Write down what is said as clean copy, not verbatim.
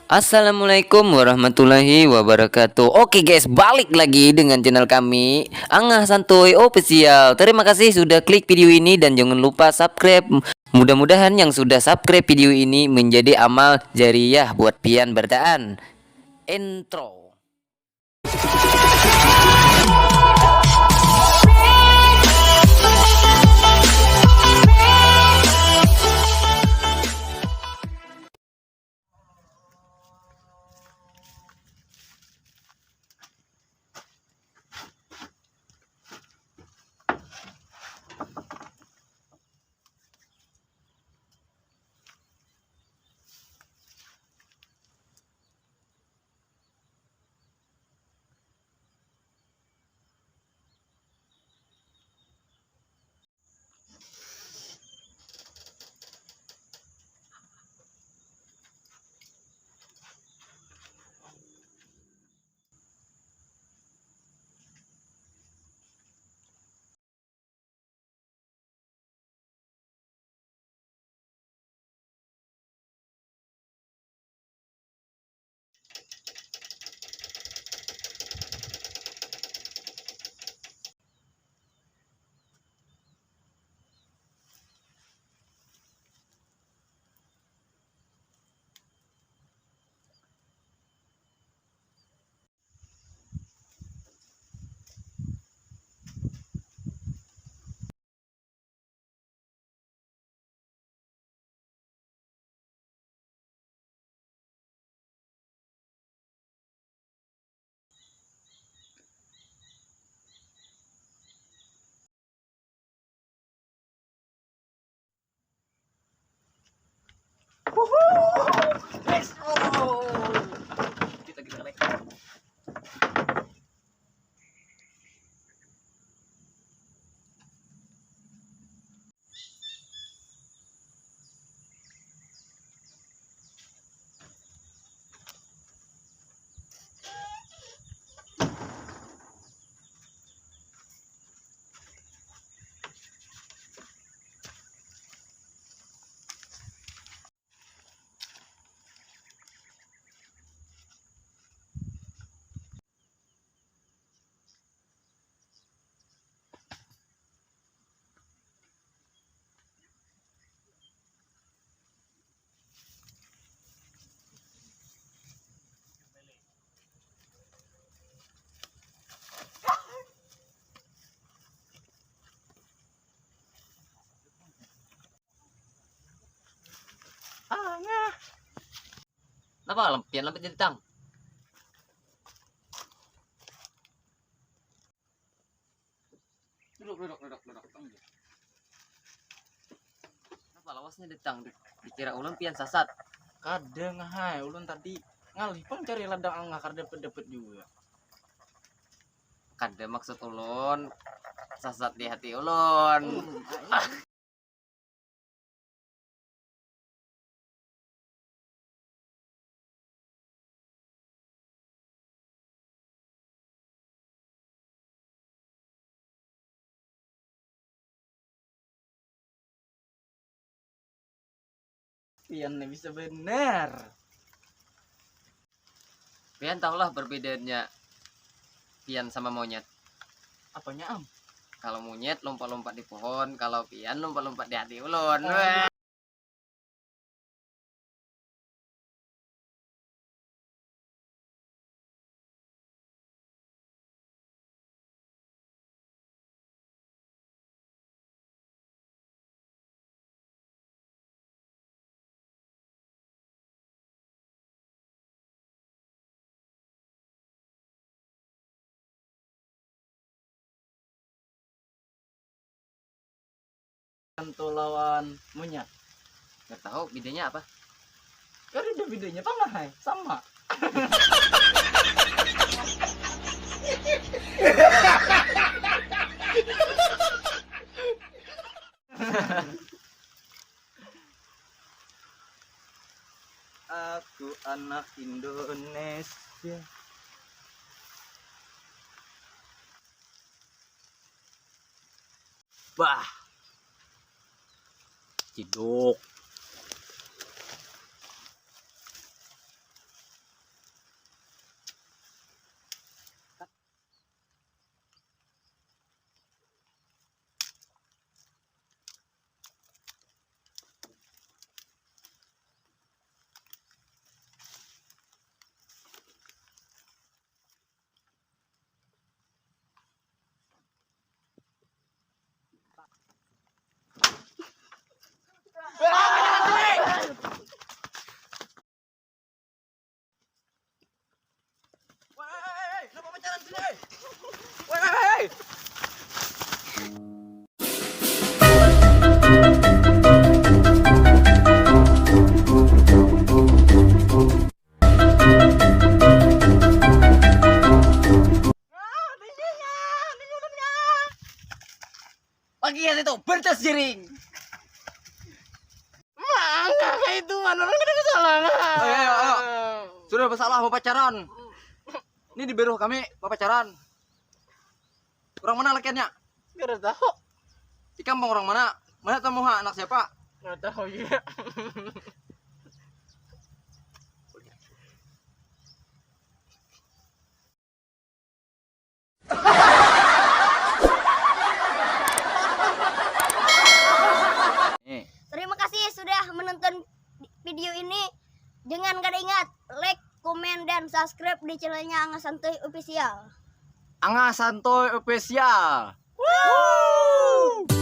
Assalamualaikum warahmatullahi wabarakatuh. Oke guys, balik lagi dengan channel kami Angah Santuy Official. Terima kasih sudah klik video ini dan jangan lupa subscribe. Mudah-mudahan yang sudah subscribe video ini menjadi amal jariyah buat pian bertaan. Intro. Apa lampian jadi tang? Duduk. Apa lawasnya datang? Dikira ulun pian sasat. Kadang hai ulun tadi ngalih pun cari ladang angah kada dapet juga. Kada maksud ulun sasat di hati ulun. Pian bisa benar. Pian tahulah perbedaannya pian sama monyet. Apanya am? Kalau monyet lompat-lompat di pohon, kalau pian lompat-lompat di hati ulun. Untuk lawan monyet. Nggak tahu bedanya apa. Kan ada bedanya tengah hai, sama. Aku anak Indonesia. Bah. Ciduk. itu bertas jering. Mangga itu mana orang ada kesalahan. Ayo. Sudah bersalah mau pacaran. Ini di biro kami mau pacaran. Orang mana lakiannya? Enggak tahu. Di kampung orang mana? Mana tahu anak siapa? Enggak tahu ya. Terima kasih sudah menonton video ini. Jangan kada ingat like, komen, dan subscribe di channelnya Angga Santuy Official. Angga Santuy Official. Woo!